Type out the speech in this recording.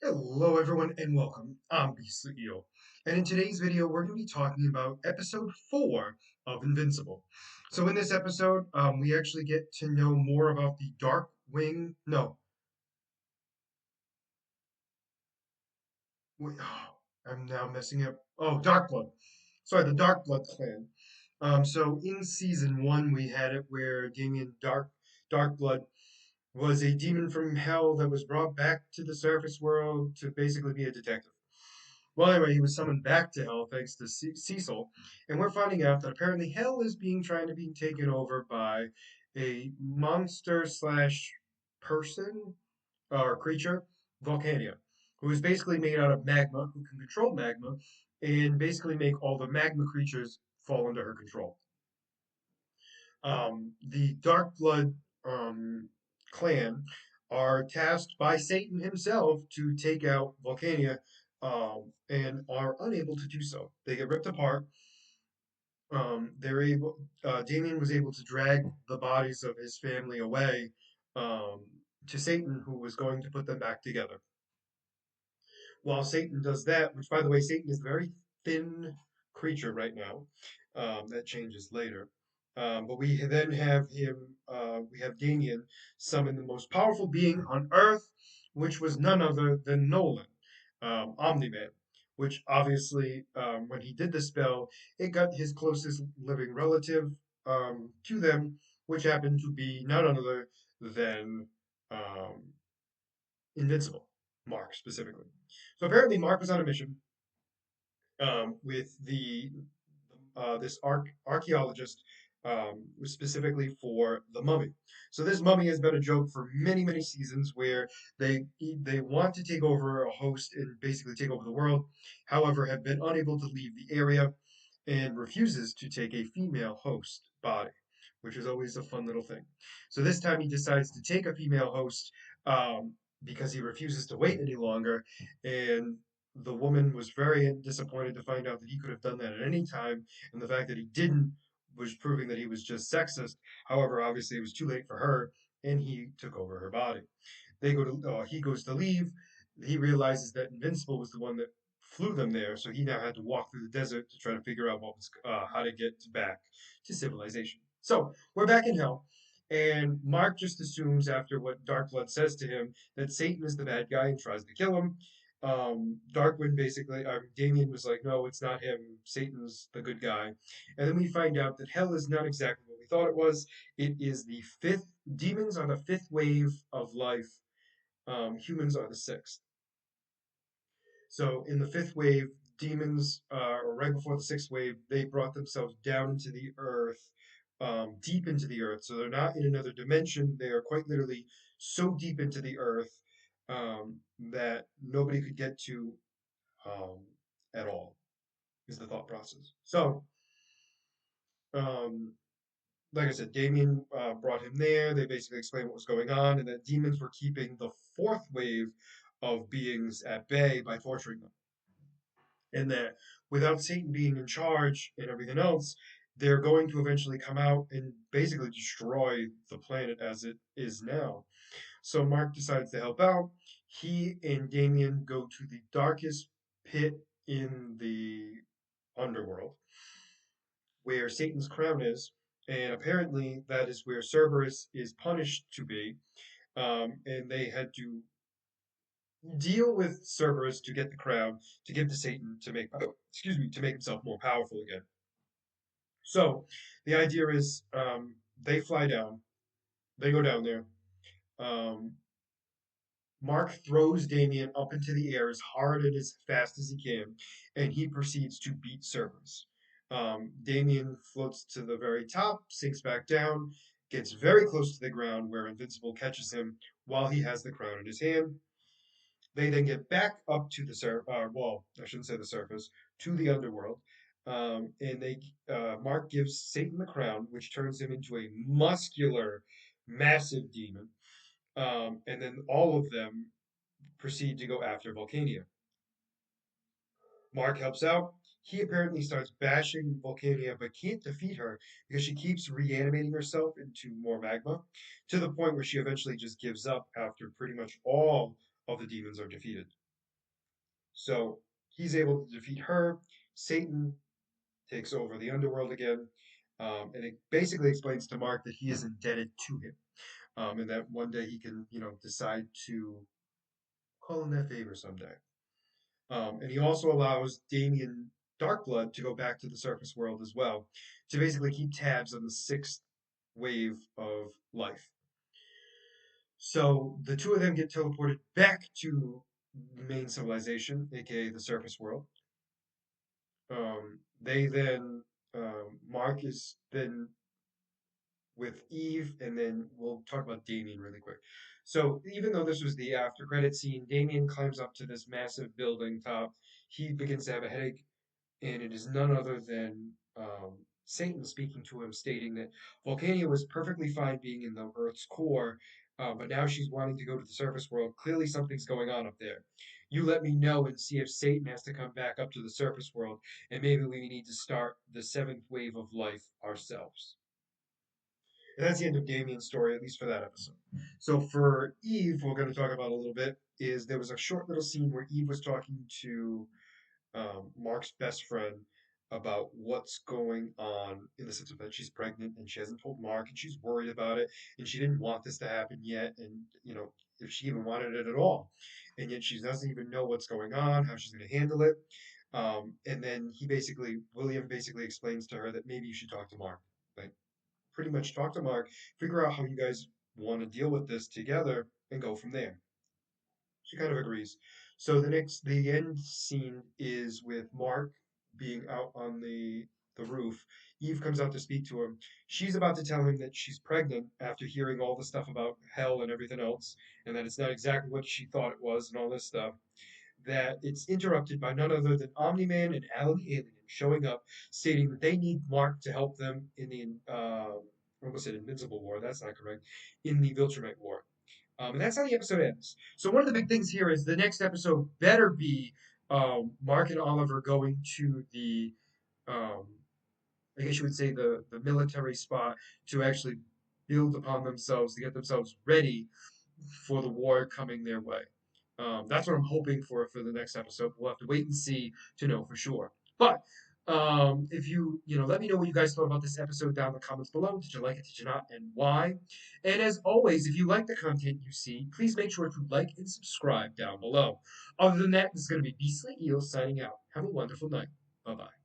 Hello, everyone, and welcome. I'm Beastly Eel, and in today's video, we're going to be talking about episode 4 of Invincible. So, in this episode, we actually get to know more about the Dark Wing. No, wait, oh, I'm now messing up. Oh, Dark Blood. Sorry, the Dark Blood clan. So, in season 1, we had it where Damien Dark Blood was a demon from hell that was brought back to the surface world to basically be a detective. Well, anyway, he was summoned back to Hell thanks to Cecil, and we're finding out that apparently Hell is being trying to be taken over by a monster slash person or creature, Volcania, who is basically made out of magma, who can control magma, and basically make all the magma creatures fall under her control. The Dark Blood clan are tasked by Satan himself to take out Volcania, and are unable to do so. They get ripped apart. Damien was able to drag the bodies of his family away to Satan, who was going to put them back together. While Satan does that, which by the way, Satan is a very thin creature right now. That changes later. But we then have we have Damien summon the most powerful being on Earth, which was none other than Nolan, Omni-Man, which obviously, when he did the spell, it got his closest living relative to them, which happened to be none other than um, Invincible, Mark specifically. So apparently, Mark was on a mission with the this archaeologist specifically for the mummy. So this mummy has been a joke for many seasons, where they want to take over a host and basically take over the world. However, have been unable to leave the area and refuses to take a female host body, which is always a fun little thing. So this time he decides to take a female host because he refuses to wait any longer, and the woman was very disappointed to find out that he could have done that at any time, and the fact that he didn't was proving that he was just sexist. However, obviously it was too late for her, and he took over her body. He goes to leave. He realizes that Invincible was the one that flew them there, so he now had to walk through the desert to try to figure out how to get back to civilization. So we're back in hell, and Mark just assumes after what Darkblood says to him that Satan is the bad guy and tries to kill him. Darkwind basically, Damien was like, no, it's not him. Satan's the good guy. And then we find out that hell is not exactly what we thought it was. It is the fifth, demons are the fifth wave of life. Humans are the sixth. So in the fifth wave, demons, or right before the sixth wave, they brought themselves down into the earth, deep into the earth. So they're not in another dimension. They are quite literally so deep into the earth that nobody could get to um, at all, is the thought process. So, um, like I said, Damien brought him there. They basically explained what was going on, and that demons were keeping the fourth wave of beings at bay by torturing them. And that without Satan being in charge and everything else, they're going to eventually come out and basically destroy the planet as it is now. So Mark decides to help out. He and Damien go to the darkest pit in the underworld, where Satan's crown is, and apparently that is where Cerberus is punished to be. And they had to deal with Cerberus to get the crown to give to Satan to make to make himself more powerful again. So the idea is they fly down, they go down there. Um, Mark throws Damien up into the air as hard and as fast as he can, and he proceeds to beat Cerberus. Damien floats to the very top, sinks back down, gets very close to the ground where Invincible catches him while he has the crown in his hand. They then get back up to the well, I shouldn't say the surface, to the underworld, and Mark gives Satan the crown, which turns him into a muscular, massive demon. And then all of them proceed to go after Volcania. Mark helps out. He apparently starts bashing Volcania, but can't defeat her because she keeps reanimating herself into more magma, to the point where she eventually just gives up after pretty much all of the demons are defeated. So he's able to defeat her. Satan takes over the underworld again. And it basically explains to Mark that he is indebted to him. And that one day he can, decide to call in that favor someday. And he also allows Damien Darkblood to go back to the surface world as well, to basically keep tabs on the sixth wave of life. So the two of them get teleported back to the main civilization, aka the surface world. They then Mark is then with Eve, and then we'll talk about Damien really quick. So even though this was the after credit scene, Damien climbs up to this massive building top. He begins to have a headache, and it is none other than Satan speaking to him, stating that Volcania was perfectly fine being in the Earth's core, but now she's wanting to go to the surface world. Clearly, something's going on up there. You let me know and see if Satan has to come back up to the surface world, and maybe we need to start the seventh wave of life ourselves. And that's the end of Damien's story, at least for that episode. So for Eve, we're going to talk about a little bit. Is there was a short little scene where Eve was talking to Mark's best friend about what's going on in the sense of that she's pregnant and she hasn't told Mark and she's worried about it and she didn't want this to happen yet and if she even wanted it at all, and yet she doesn't even know what's going on, how she's going to handle it. And then William basically explains to her that maybe you should talk to Mark. Like pretty much talk to Mark, figure out how you guys want to deal with this together, and go from there. She kind of agrees. So the end scene is with Mark being out on the roof. Eve comes out to speak to him. She's about to tell him that she's pregnant after hearing all the stuff about hell and everything else, and that it's not exactly what she thought it was, and all this stuff. That it's interrupted by none other than Omni Man and Alan the Alien showing up, stating that they need Mark to help them in the what was it, Invincible War? That's not correct. In the Viltrumite War. And that's how the episode ends. So one of the big things here is the next episode better be Mark and Oliver going to the, um, I guess you would say the military spot to actually build upon themselves to get themselves ready for the war coming their way. That's what I'm hoping for the next episode. We'll have to wait and see to know for sure. But if let me know what you guys thought about this episode down in the comments below. Did you like it? Did you not? And why? And as always, if you like the content you see, please make sure to like and subscribe down below. Other than that, this is going to be Beastly Eel signing out. Have a wonderful night. Bye bye.